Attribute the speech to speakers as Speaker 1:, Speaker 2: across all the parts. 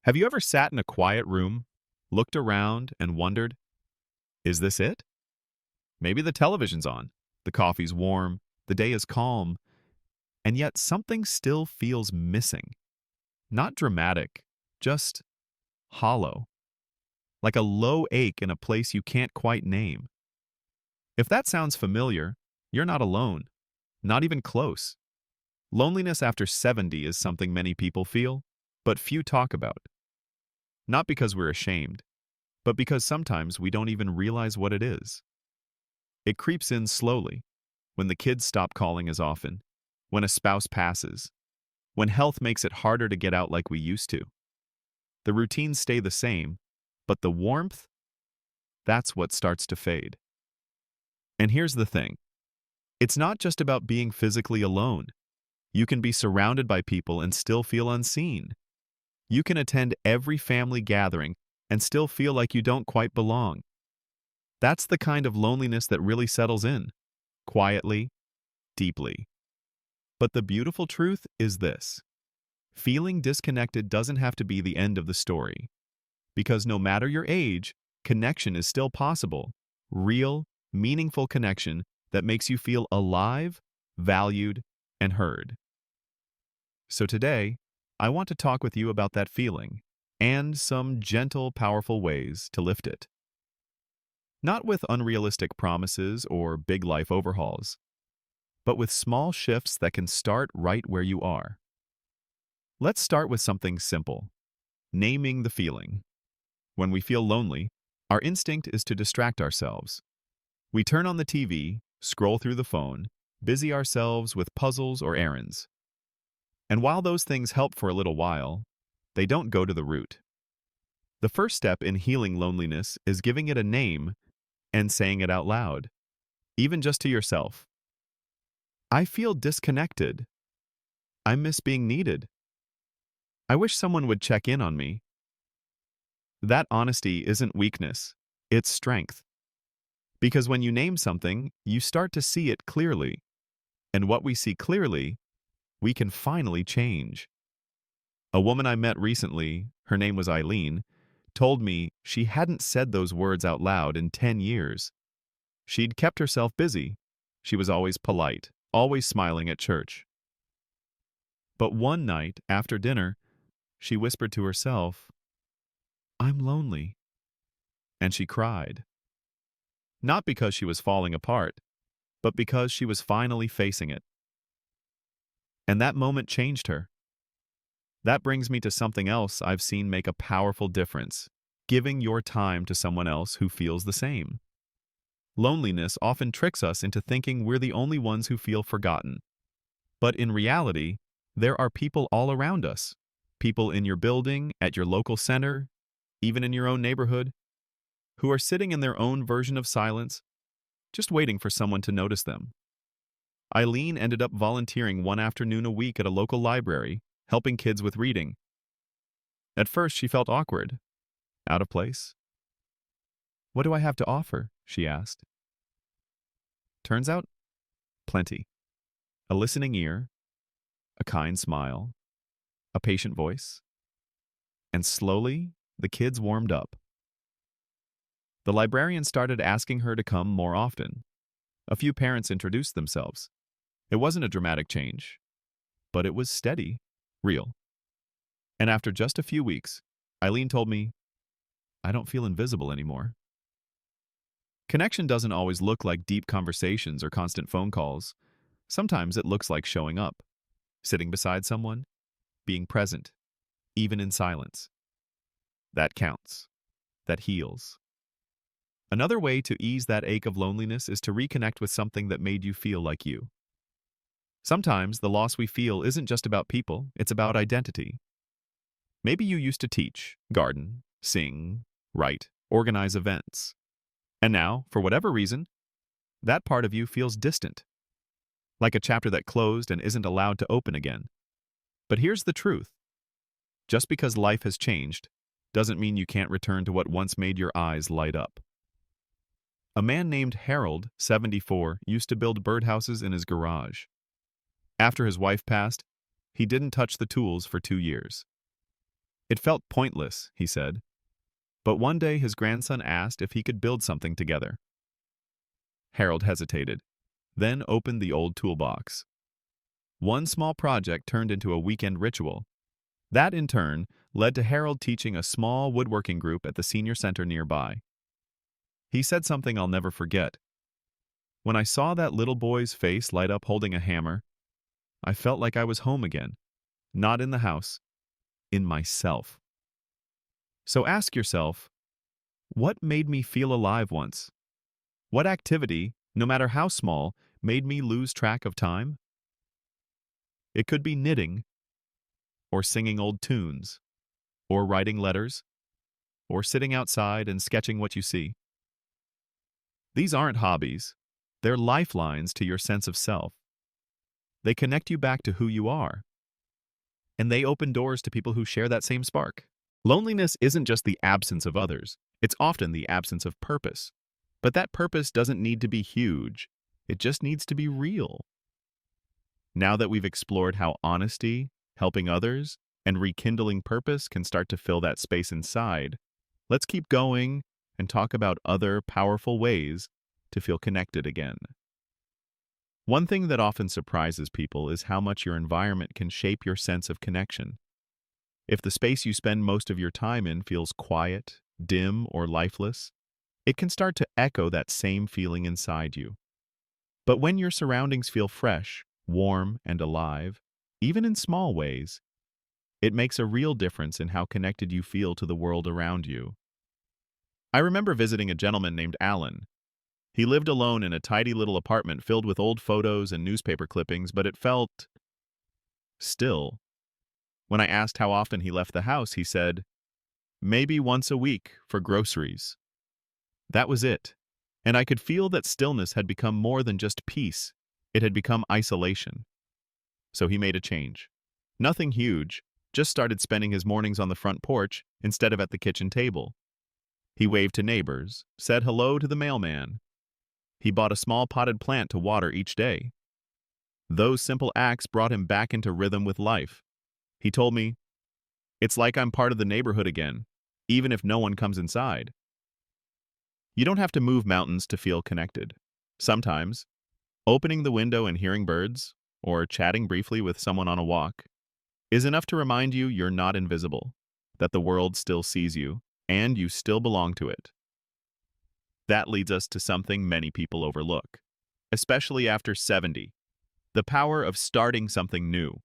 Speaker 1: Have you ever sat in a quiet room, looked around, and wondered, is this it? Maybe the television's on, the coffee's warm, the day is calm, and yet something still feels missing. Not dramatic, just hollow, like a low ache in a place you can't quite name. If that sounds familiar, you're not alone, not even close. Loneliness after 70 is something many people feel, but few talk about. Not because we're ashamed, but because sometimes we don't even realize what it is. It creeps in slowly, when the kids stop calling as often, when a spouse passes, when health makes it harder to get out like we used to. The routines stay the same, but the warmth, that's what starts to fade. And here's the thing. It's not just about being physically alone. You can be surrounded by people and still feel unseen. You can attend every family gathering and still feel like you don't quite belong. That's the kind of loneliness that really settles in, quietly, deeply. But the beautiful truth is this. Feeling disconnected doesn't have to be the end of the story. Because no matter your age, connection is still possible. Real, meaningful connection that makes you feel alive, valued, and heard. So today, I want to talk with you about that feeling and some gentle, powerful ways to lift it. Not with unrealistic promises or big life overhauls, but with small shifts that can start right where you are. Let's start with something simple, naming the feeling. When we feel lonely, our instinct is to distract ourselves. We turn on the TV, scroll through the phone, busy ourselves with puzzles or errands. And while those things help for a little while, they don't go to the root. The first step in healing loneliness is giving it a name and saying it out loud, even just to yourself. I feel disconnected. I miss being needed. I wish someone would check in on me. That honesty isn't weakness, it's strength. Because when you name something, you start to see it clearly. And what we see clearly, we can finally change. A woman I met recently, her name was Eileen, told me she hadn't said those words out loud in 10 years. She'd kept herself busy. She was always polite, always smiling at church. But one night, after dinner, she whispered to herself, "I'm lonely." And she cried. Not because she was falling apart, but because she was finally facing it. And that moment changed her. That brings me to something else I've seen make a powerful difference, giving your time to someone else who feels the same. Loneliness often tricks us into thinking we're the only ones who feel forgotten. But in reality, there are people all around us. People in your building, at your local center, even in your own neighborhood, who are sitting in their own version of silence, just waiting for someone to notice them. Eileen ended up volunteering one afternoon a week at a local library, helping kids with reading. At first, she felt awkward, out of place. "What do I have to offer?" she asked. Turns out, plenty. A listening ear, a kind smile, a patient voice. And slowly, the kids warmed up. The librarian started asking her to come more often. A few parents introduced themselves. It wasn't a dramatic change, but it was steady, real. And after just a few weeks, Eileen told me, "I don't feel invisible anymore." Connection doesn't always look like deep conversations or constant phone calls. Sometimes it looks like showing up, sitting beside someone, being present, even in silence. That counts. That heals. Another way to ease that ache of loneliness is to reconnect with something that made you feel like you. Sometimes the loss we feel isn't just about people, it's about identity. Maybe you used to teach, garden, sing, write, organize events. And now, for whatever reason, that part of you feels distant, like a chapter that closed and isn't allowed to open again. But here's the truth. Just because life has changed doesn't mean you can't return to what once made your eyes light up. A man named Harold, 74, used to build birdhouses in his garage. After his wife passed, he didn't touch the tools for 2 years. It felt pointless, he said. But one day his grandson asked if he could build something together. Harold hesitated, then opened the old toolbox. One small project turned into a weekend ritual. That, in turn, led to Harold teaching a small woodworking group at the senior center nearby. He said something I'll never forget. When I saw that little boy's face light up holding a hammer, I felt like I was home again, not in the house, in myself. So ask yourself, what made me feel alive once? What activity, no matter how small, made me lose track of time? It could be knitting, or singing old tunes, or writing letters, or sitting outside and sketching what you see. These aren't hobbies. They're lifelines to your sense of self. They connect you back to who you are, and they open doors to people who share that same spark. Loneliness isn't just the absence of others, it's often the absence of purpose. But that purpose doesn't need to be huge, it just needs to be real. Now that we've explored how honesty, helping others, and rekindling purpose can start to fill that space inside, let's keep going and talk about other powerful ways to feel connected again. One thing that often surprises people is how much your environment can shape your sense of connection. If the space you spend most of your time in feels quiet, dim, or lifeless, it can start to echo that same feeling inside you. But when your surroundings feel fresh, warm, and alive, even in small ways, it makes a real difference in how connected you feel to the world around you. I remember visiting a gentleman named Alan. He lived alone in a tidy little apartment filled with old photos and newspaper clippings, but it felt still. When I asked how often he left the house, he said, maybe once a week for groceries. That was it. And I could feel that stillness had become more than just peace. It had become isolation. So he made a change. Nothing huge, just started spending his mornings on the front porch instead of at the kitchen table. He waved to neighbors, said hello to the mailman. He bought a small potted plant to water each day. Those simple acts brought him back into rhythm with life. He told me, it's like I'm part of the neighborhood again, even if no one comes inside. You don't have to move mountains to feel connected. Sometimes, opening the window and hearing birds, or chatting briefly with someone on a walk, is enough to remind you you're not invisible, that the world still sees you, and you still belong to it. That leads us to something many people overlook, especially after 70, the power of starting something new.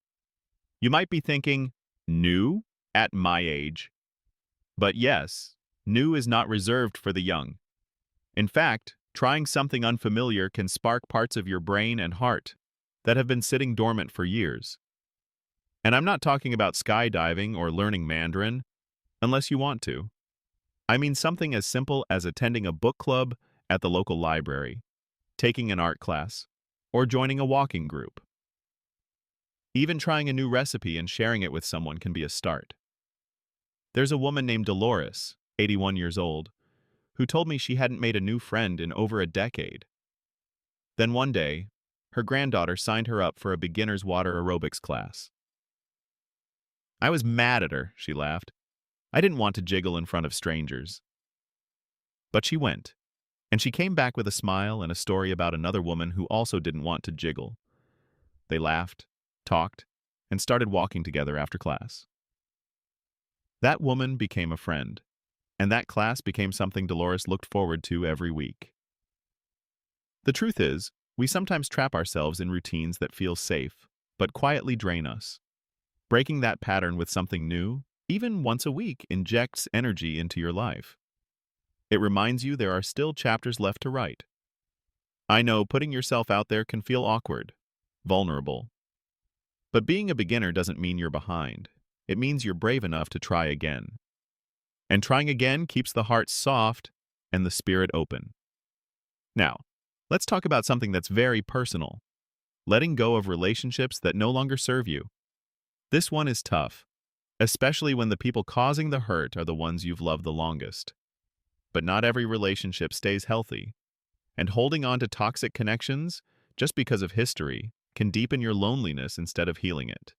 Speaker 1: You might be thinking, new? At my age? But yes, new is not reserved for the young. In fact, trying something unfamiliar can spark parts of your brain and heart that have been sitting dormant for years. And I'm not talking about skydiving or learning Mandarin, unless you want to. I mean something as simple as attending a book club at the local library, taking an art class, or joining a walking group. Even trying a new recipe and sharing it with someone can be a start. There's a woman named Dolores, 81 years old, who told me she hadn't made a new friend in over a decade. Then one day, her granddaughter signed her up for a beginner's water aerobics class. I was mad at her, she laughed. I didn't want to jiggle in front of strangers. But she went, and she came back with a smile and a story about another woman who also didn't want to jiggle. They laughed, talked, and started walking together after class. That woman became a friend, and that class became something Dolores looked forward to every week. The truth is, we sometimes trap ourselves in routines that feel safe, but quietly drain us. Breaking that pattern with something new, even once a week, injects energy into your life. It reminds you there are still chapters left to write. I know putting yourself out there can feel awkward, vulnerable. But being a beginner doesn't mean you're behind. It means you're brave enough to try again. And trying again keeps the heart soft and the spirit open. Now, let's talk about something that's very personal. Letting go of relationships that no longer serve you. This one is tough, especially when the people causing the hurt are the ones you've loved the longest. But not every relationship stays healthy. And holding on to toxic connections, just because of history, can deepen your loneliness instead of healing it.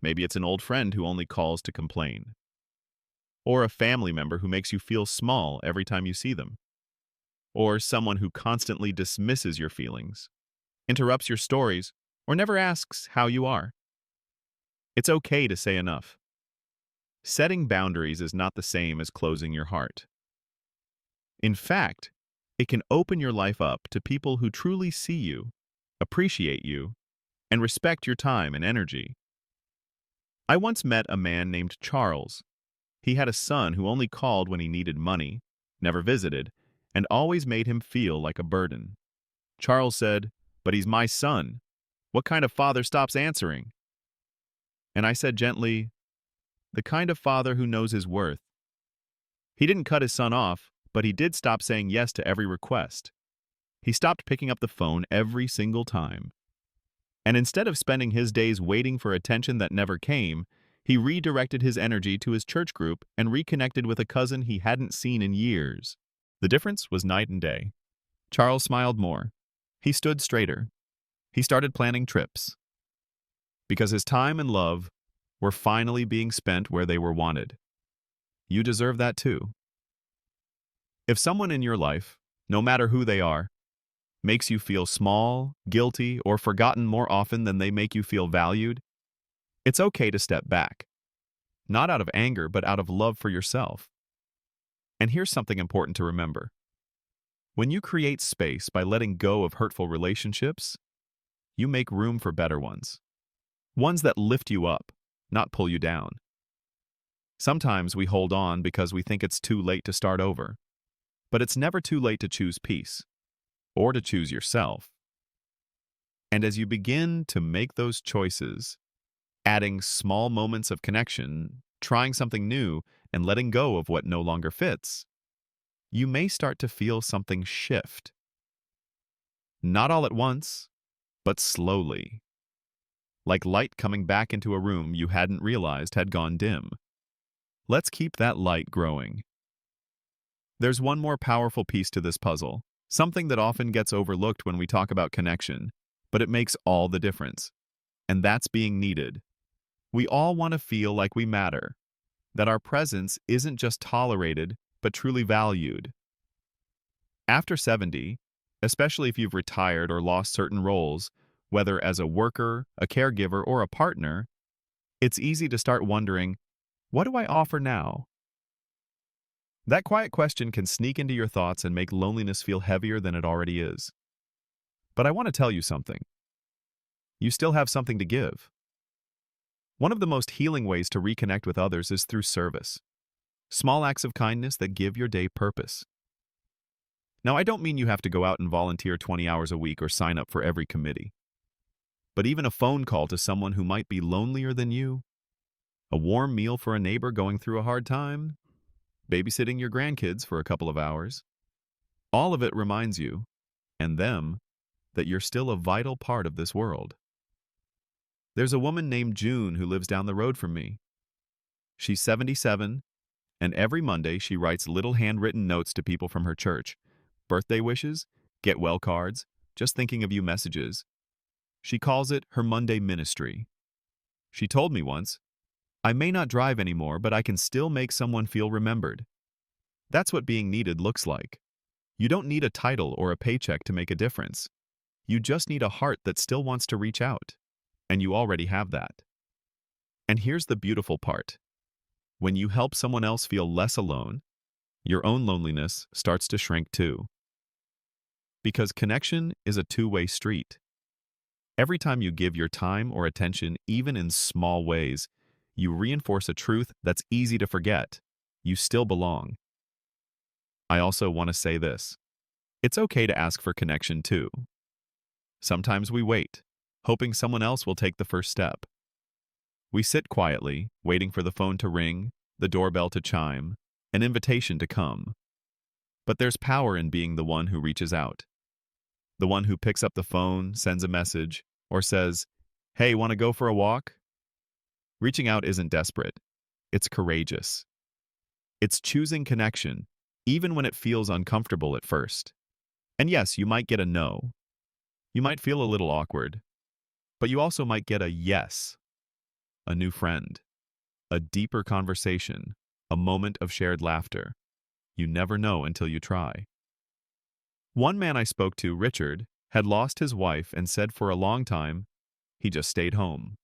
Speaker 1: Maybe it's an old friend who only calls to complain, or a family member who makes you feel small every time you see them, or someone who constantly dismisses your feelings, interrupts your stories, or never asks how you are. It's okay to say enough. Setting boundaries is not the same as closing your heart. In fact, it can open your life up to people who truly see you, appreciate you, and respect your time and energy. I once met a man named Charles. He had a son who only called when he needed money, never visited, and always made him feel like a burden. Charles said, "But he's my son. What kind of father stops answering?" And I said gently, "The kind of father who knows his worth." He didn't cut his son off, but he did stop saying yes to every request. He stopped picking up the phone every single time. And instead of spending his days waiting for attention that never came, he redirected his energy to his church group and reconnected with a cousin he hadn't seen in years. The difference was night and day. Charles smiled more. He stood straighter. He started planning trips. Because his time and love were finally being spent where they were wanted. You deserve that too. If someone in your life, no matter who they are, makes you feel small, guilty, or forgotten more often than they make you feel valued, it's okay to step back. Not out of anger, but out of love for yourself. And here's something important to remember. When you create space by letting go of hurtful relationships, you make room for better ones. Ones that lift you up, not pull you down. Sometimes we hold on because we think it's too late to start over. But it's never too late to choose peace, or to choose yourself. And as you begin to make those choices, adding small moments of connection, trying something new, and letting go of what no longer fits, you may start to feel something shift. Not all at once, but slowly. Like light coming back into a room you hadn't realized had gone dim. Let's keep that light growing. There's one more powerful piece to this puzzle, something that often gets overlooked when we talk about connection, but it makes all the difference. And that's being needed. We all want to feel like we matter, that our presence isn't just tolerated, but truly valued. After 70, especially if you've retired or lost certain roles, whether as a worker, a caregiver, or a partner, it's easy to start wondering, what do I offer now? That quiet question can sneak into your thoughts and make loneliness feel heavier than it already is. But I want to tell you something. You still have something to give. One of the most healing ways to reconnect with others is through service. Small acts of kindness that give your day purpose. Now, I don't mean you have to go out and volunteer 20 hours a week or sign up for every committee. But even a phone call to someone who might be lonelier than you, a warm meal for a neighbor going through a hard time, babysitting your grandkids for a couple of hours, all of it reminds you, and them, that you're still a vital part of this world. There's a woman named June who lives down the road from me. She's 77, and every Monday she writes little handwritten notes to people from her church. Birthday wishes, get well cards, just thinking of you messages. She calls it her Monday ministry. She told me once, "I may not drive anymore, but I can still make someone feel remembered." That's what being needed looks like. You don't need a title or a paycheck to make a difference. You just need a heart that still wants to reach out. And you already have that. And here's the beautiful part. When you help someone else feel less alone, your own loneliness starts to shrink too. Because connection is a two-way street. Every time you give your time or attention, even in small ways, you reinforce a truth that's easy to forget. You still belong. I also want to say this. It's okay to ask for connection too. Sometimes we wait, hoping someone else will take the first step. We sit quietly, waiting for the phone to ring, the doorbell to chime, an invitation to come. But there's power in being the one who reaches out. The one who picks up the phone, sends a message, or says, "Hey, want to go for a walk?" Reaching out isn't desperate. It's courageous. It's choosing connection, even when it feels uncomfortable at first. And yes, you might get a no. You might feel a little awkward. But you also might get a yes. a new friend, a deeper conversation, a moment of shared laughter. You never know until you try. One man I spoke to, Richard, had lost his wife and said for a long time, he just stayed home.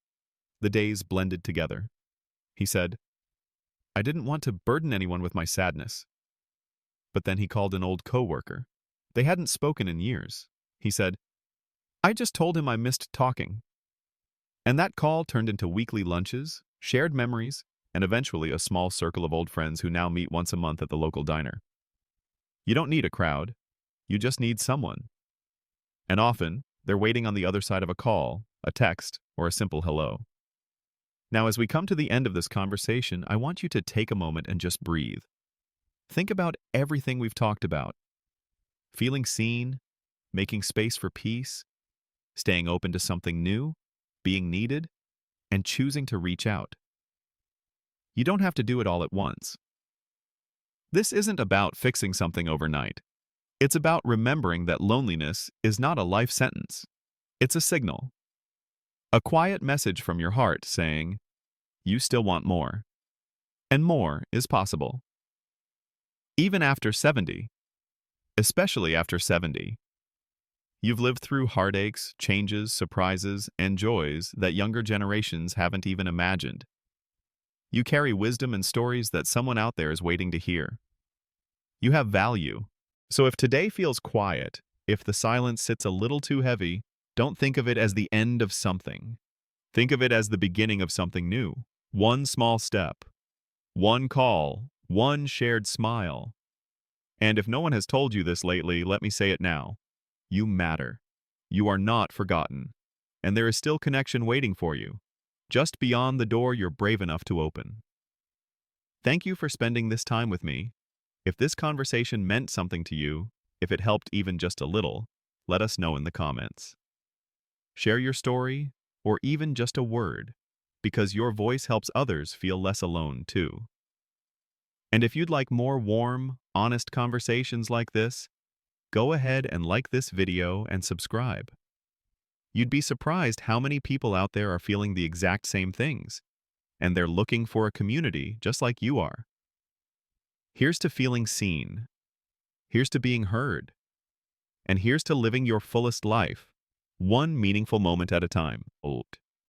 Speaker 1: The days blended together. He said, I didn't want to burden anyone with my sadness. But then he called an old coworker. They hadn't spoken in years. He said, I just told him I missed talking. And that call turned into weekly lunches, shared memories, and eventually a small circle of old friends who now meet once a month at the local diner. You don't need a crowd. You just need someone. And often, they're waiting on the other side of a call, a text, or a simple hello. Now, as we come to the end of this conversation, I want you to take a moment and just breathe. Think about everything we've talked about. Feeling seen, making space for peace, staying open to something new, being needed, and choosing to reach out. You don't have to do it all at once. This isn't about fixing something overnight. It's about remembering that loneliness is not a life sentence. It's a signal. A quiet message from your heart saying, you still want more. And more is possible. Even after 70, especially after 70, you've lived through heartaches, changes, surprises, and joys that younger generations haven't even imagined. You carry wisdom and stories that someone out there is waiting to hear. You have value. So if today feels quiet, if the silence sits a little too heavy, don't think of it as the end of something. Think of it as the beginning of something new. One small step, one call, one shared smile. And if no one has told you this lately, let me say it now. You matter. You are not forgotten. And there is still connection waiting for you, just beyond the door you're brave enough to open. Thank you for spending this time with me. If this conversation meant something to you, if it helped even just a little, let us know in the comments. Share your story, or even just a word, because your voice helps others feel less alone too. And if you'd like more warm, honest conversations like this, go ahead and like this video and subscribe. You'd be surprised how many people out there are feeling the exact same things, and they're looking for a community just like you are. Here's to feeling seen. Here's to being heard. And here's to living your fullest life, one meaningful moment at a time.